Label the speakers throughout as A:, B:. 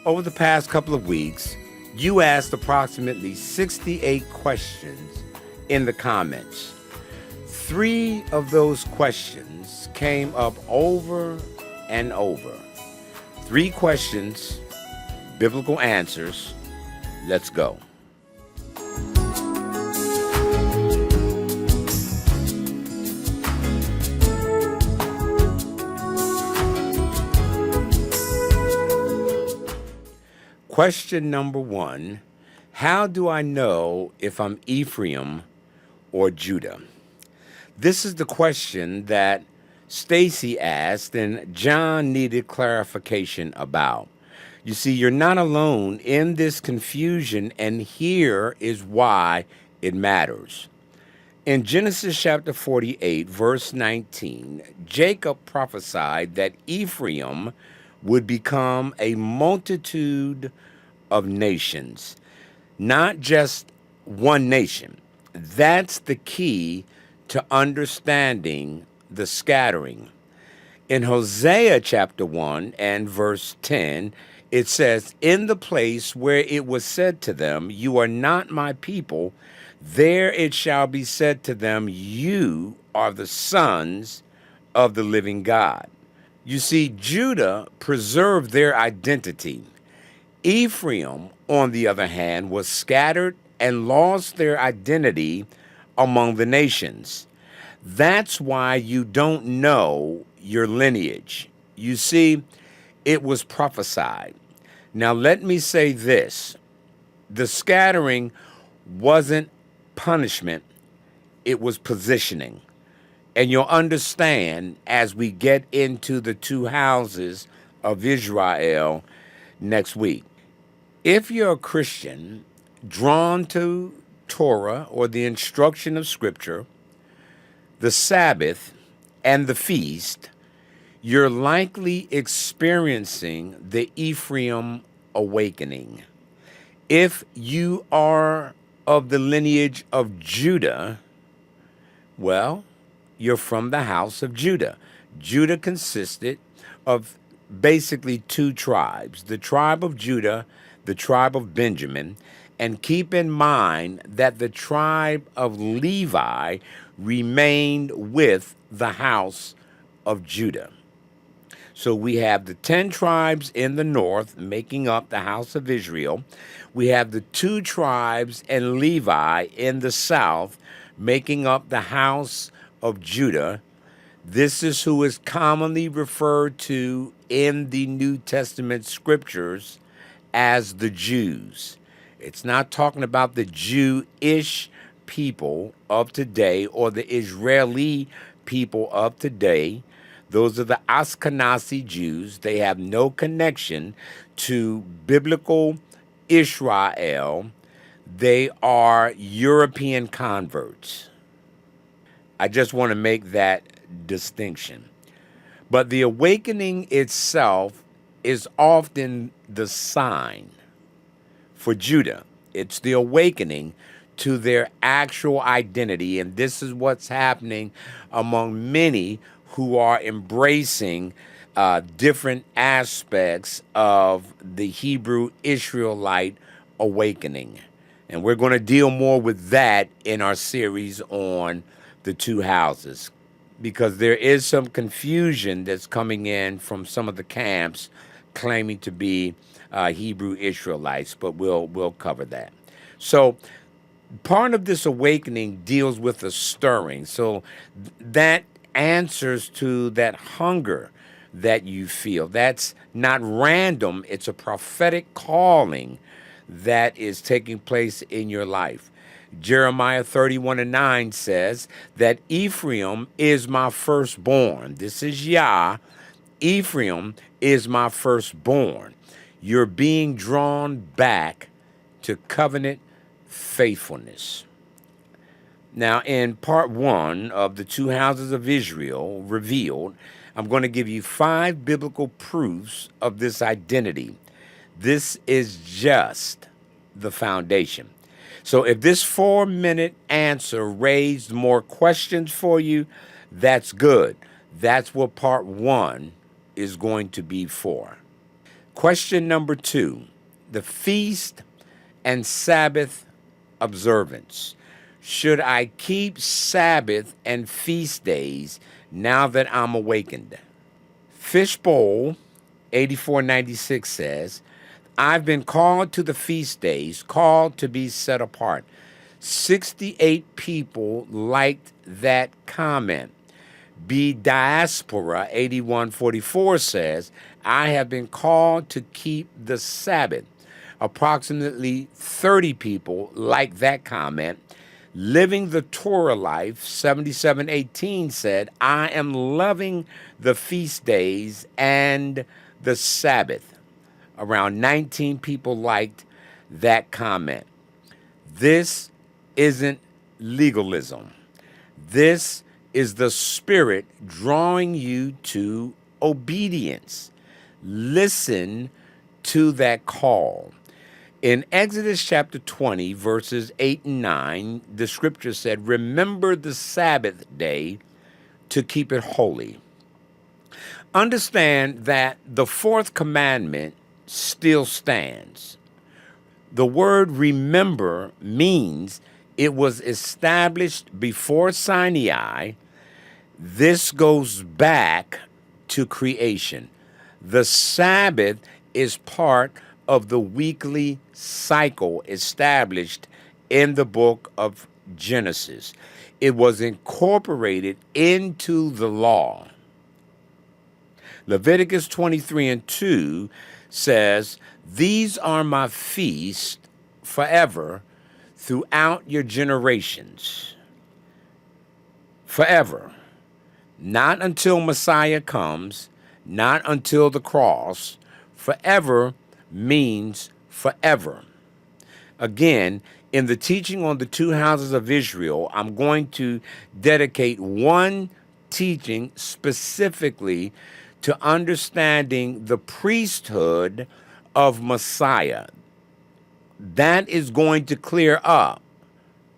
A: Over the past couple of weeks, you asked approximately 68 questions in the comments. 3 of those questions came up over and over. 3 questions, biblical answers. Let's go. Question number 1, how do I know if I'm Ephraim or Judah? This is the question that Stacy asked and John needed clarification about. You see, you're not alone in this confusion, and here is why it matters. In Genesis chapter 48, verse 19, Jacob prophesied that Ephraim would become a multitude of nations, not just one nation. That's the key to understanding the scattering. In Hosea chapter 1 and verse 10, it says, "In the place where it was said to them, 'You are not my people,' there it shall be said to them, 'You are the sons of the living God.'" You see, Judah preserved their identity. Ephraim, on the other hand, was scattered and lost their identity among the nations. That's why you don't know your lineage. You see, it was prophesied. Now, let me say this. The scattering wasn't punishment, it was positioning. And you'll understand as we get into the 2 houses of Israel next week. If you're a Christian drawn to Torah or the instruction of Scripture, the Sabbath, and the feast, you're likely experiencing the Ephraim Awakening. If you are of the lineage of Judah, well, you're from the house of Judah. Judah consisted of basically 2 tribes, the tribe of Judah, the tribe of Benjamin, and keep in mind that the tribe of Levi remained with the house of Judah. So we have the 10 tribes in the north making up the house of Israel. We have the 2 tribes and Levi in the south making up the house of Judah. This is who is commonly referred to in the New Testament scriptures as the Jews. It's not talking about the Jewish people of today or the Israeli people of today. Those are the Ashkenazi Jews. They have no connection to biblical Israel. They are European converts. I just want to make that distinction. But the awakening itself is often the sign for Judah. It's the awakening to their actual identity, and this is what's happening among many who are embracing different aspects of the Hebrew Israelite awakening. And we're going to deal more with that in our series on the 2 houses, because there is some confusion that's coming in from some of the camps claiming to be Hebrew Israelites, but we'll cover that. So part of this awakening deals with the stirring. So that answers to that hunger that you feel. That's not random. It's a prophetic calling that is taking place in your life. Jeremiah 31:9 says that Ephraim is my firstborn. This is Yah. Ephraim is my firstborn. You're being drawn back to covenant faithfulness. Now, in part 1 of the 2 houses of Israel revealed, I'm going to give you 5 biblical proofs of this identity. This is just the foundation. So if this 4-minute answer raised more questions for you, that's good. That's what part 1 is going to be for. Question number 2, the feast and Sabbath observance. Should I keep Sabbath and feast days now that I'm awakened? Fishbowl 8496 says, I've been called to the feast days, called to be set apart. 68 people liked that comment. B Diaspora 8144 says, I have been called to keep the Sabbath. Approximately 30 people like that comment. Living the Torah Life 7718 said, I am loving the feast days and the Sabbath. Around 19 people liked that comment. This isn't legalism. This is the Spirit drawing you to obedience. Listen to that call. In Exodus chapter 20, verses 8 and 9, the scripture said, remember the Sabbath day to keep it holy. Understand that the fourth commandment still stands. The word remember means it was established before Sinai. This goes back to creation. The Sabbath is part of the weekly cycle established in the book of Genesis. It was incorporated into the law. Leviticus 23 and 2 says, these are my feasts forever throughout your generations. Forever. Not until Messiah comes, not until the cross. Forever means forever. Again, in the teaching on the two houses of Israel, I'm going to dedicate one teaching specifically to understanding the priesthood of Messiah. That is going to clear up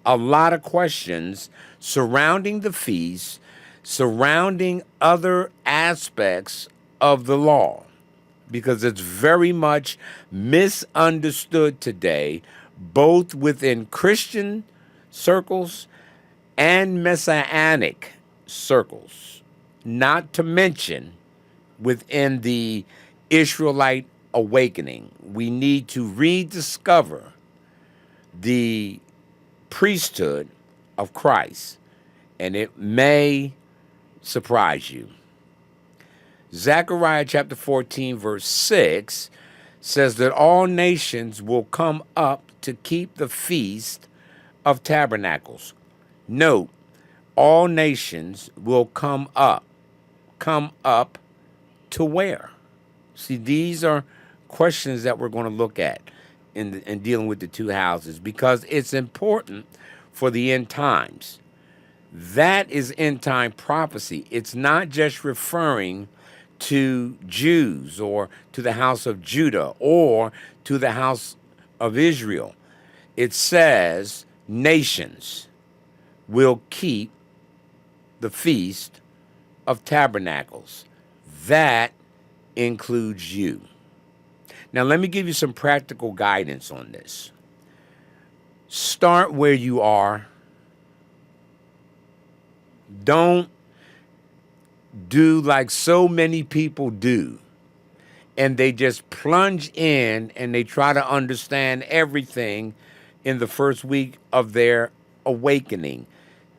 A: a lot of questions surrounding the feast, surrounding other aspects of the law, because it's very much misunderstood today, both within Christian circles and Messianic circles, not to mention within the Israelite awakening. We need to rediscover the priesthood of Christ, and it may surprise you. Zechariah chapter 14, verse 6 says that all nations will come up to keep the Feast of Tabernacles. Note, all nations will come up. Come up to where? See, these are questions that we're going to look at in dealing with the two houses, because it's important for the end times. That is end time prophecy. It's not just referring to Jews or to the house of Judah or to the house of Israel. It says nations will keep the Feast of Tabernacles. That includes you. Now, let me give you some practical guidance on this. Start where you are. Don't do like so many people do, and they just plunge in and they try to understand everything in the first week of their awakening.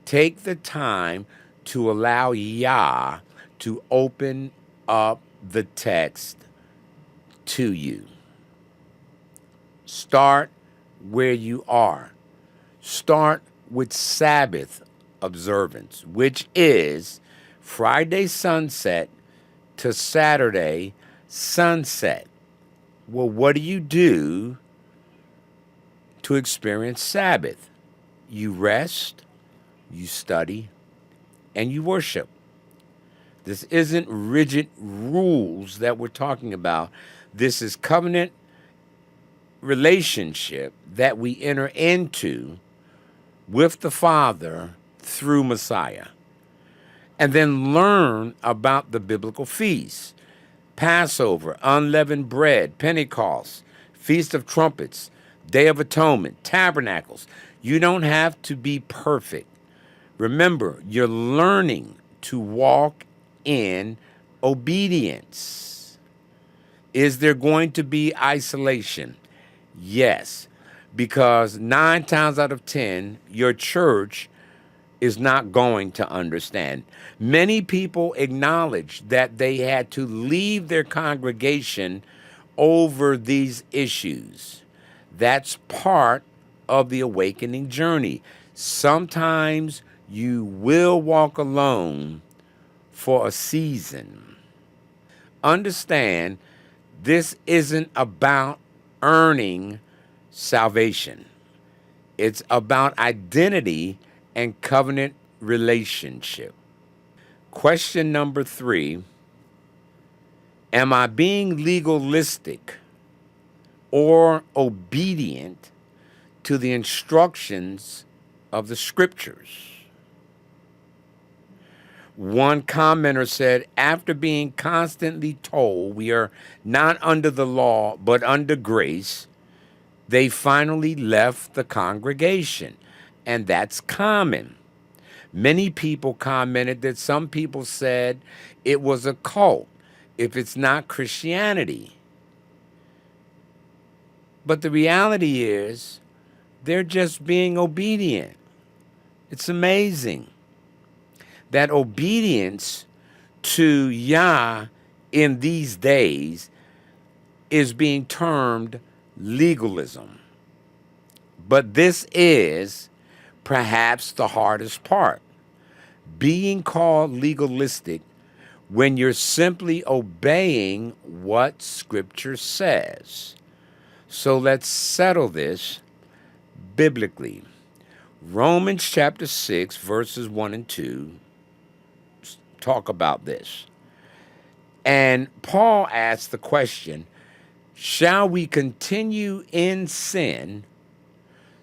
A: Take the time to allow Yah to open up the text to you. Start where you are. Start with Sabbath observance, which is Friday sunset to Saturday sunset. Well, what do you do to experience Sabbath? You rest, you study, and you worship. This isn't rigid rules that we're talking about. This is covenant relationship that we enter into with the Father through Messiah. And then learn about the biblical feasts. Passover, unleavened bread, Pentecost, Feast of Trumpets, Day of Atonement, Tabernacles. You don't have to be perfect. Remember, you're learning to walk in obedience. Is there going to be isolation? Yes, because 9 times out of 10, your church is not going to understand. Many people acknowledge that they had to leave their congregation over these issues. That's part of the awakening journey. Sometimes you will walk alone for a season. Understand, this isn't about earning salvation. It's about identity and covenant relationship. Question number 3, am I being legalistic or obedient to the instructions of the scriptures? One commenter said, after being constantly told we are not under the law but under grace, they finally left the congregation. And that's common. Many people commented that some people said it was a cult if it's not Christianity. But the reality is, they're just being obedient. It's amazing that obedience to Yah in these days is being termed legalism. But this is perhaps the hardest part. Being called legalistic when you're simply obeying what Scripture says. So let's settle this biblically. Romans chapter 6, verses 1 and 2 talk about this. And Paul asks the question, shall we continue in sin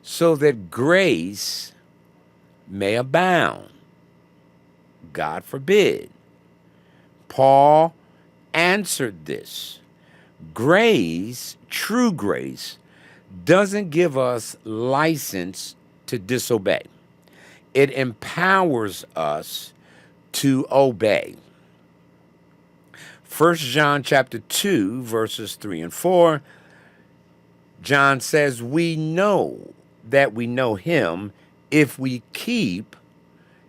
A: so that grace may abound? God forbid. Paul answered this. Grace, true grace, doesn't give us license to disobey. It empowers us to obey. 1 John chapter 2, verses 3 and 4, John says, we know that we know him if we keep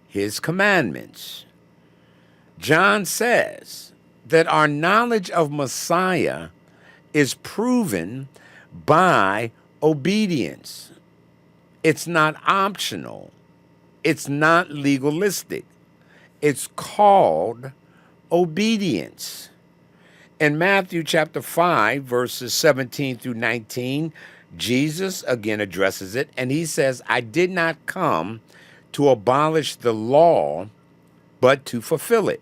A: his commandments. John says that our knowledge of Messiah is proven by obedience. It's not optional. It's not legalistic. It's called obedience. In Matthew chapter 5, verses 17 through 19, Jesus again addresses it, and he says, I did not come to abolish the law, but to fulfill it.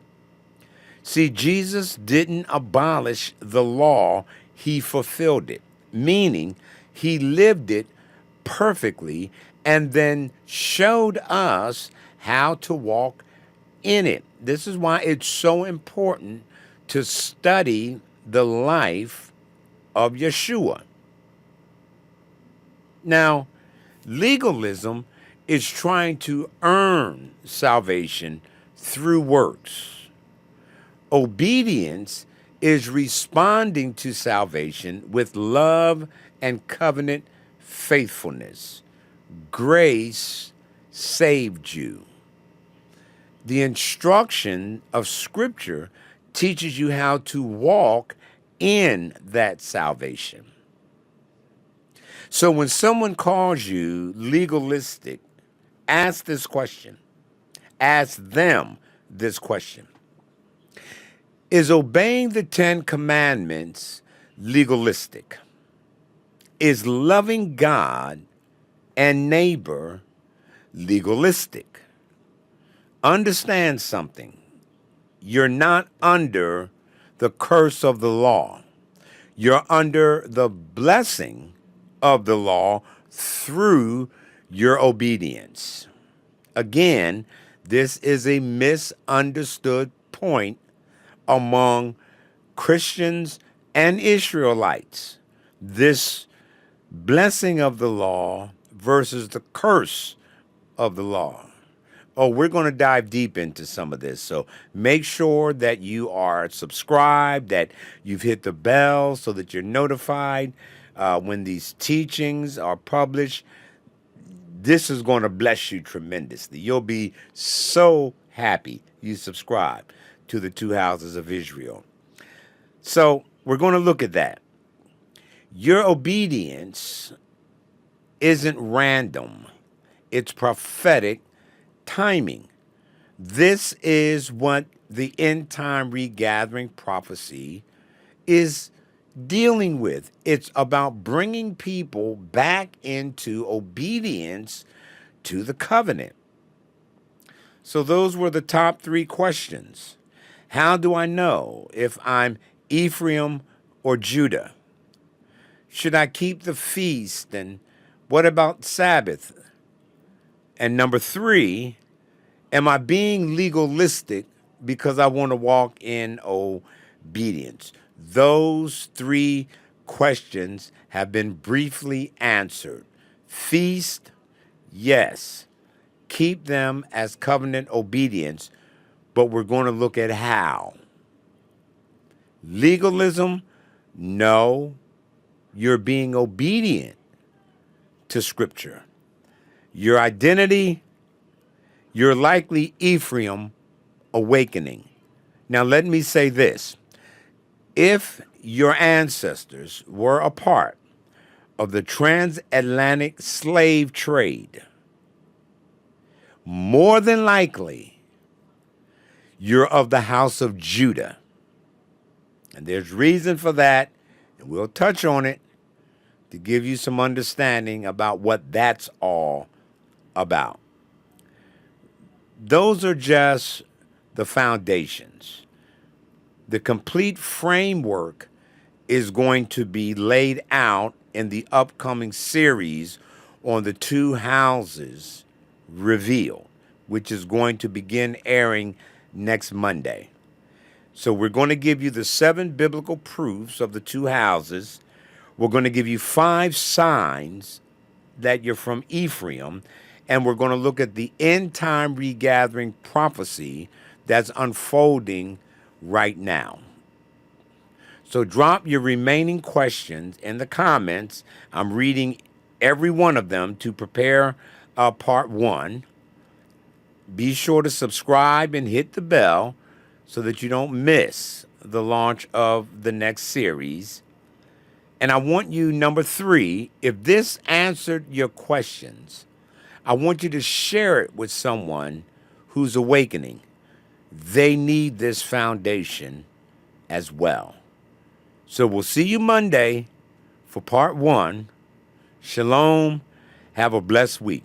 A: See, Jesus didn't abolish the law, he fulfilled it, meaning he lived it perfectly and then showed us how to walk in it. This is why it's so important to study the life of Yeshua. Now, legalism is trying to earn salvation through works. Obedience is responding to salvation with love and covenant faithfulness. Grace saved you. The instruction of Scripture teaches you how to walk in that salvation. So when someone calls you legalistic, ask this question. Ask them this question. Is obeying the 10 Commandments legalistic? Is loving God and neighbor legalistic? Understand something. You're not under the curse of the law. You're under the blessing of the law through your obedience. Again, this is a misunderstood point among Christians and Israelites, this blessing of the law versus the curse of the law. Oh, we're going to dive deep into some of this. So make sure that you are subscribed, that you've hit the bell so that you're notified when these teachings are published. This is going to bless you tremendously. You'll be so happy you subscribe to the two houses of Israel. So we're going to look at that. Your obedience isn't random. It's prophetic timing. This is what the end time regathering prophecy is dealing with. It's about bringing people back into obedience to the covenant. So those were the top 3 questions. How do I know if I'm Ephraim or Judah? Should I keep the feast? And what about Sabbath? And number 3, am I being legalistic because I want to walk in obedience? Those 3 questions have been briefly answered. Feast, yes. Keep them as covenant obedience, but we're going to look at how. Legalism, no. You're being obedient to Scripture. Your identity, you're likely Ephraim Awakening. Now, let me say this. If your ancestors were a part of the transatlantic slave trade, more than likely, you're of the house of Judah. And there's reason for that, and we'll touch on it to give you some understanding about what that's all about. Those are just the foundations. The complete framework is going to be laid out in the upcoming series on the two houses revealed, which is going to begin airing next Monday. So we're going to give you the 7 biblical proofs of the two houses. We're going to give you 5 signs that you're from Ephraim, and we're going to look at the end time regathering prophecy that's unfolding right now. So drop your remaining questions in the comments. I'm reading every one of them to prepare part 1. Be sure to subscribe and hit the bell so that you don't miss the launch of the next series. And I want you, number 3, if this answered your questions, I want you to share it with someone who's awakening. They need this foundation as well. So we'll see you Monday for part 1. Shalom. Have a blessed week.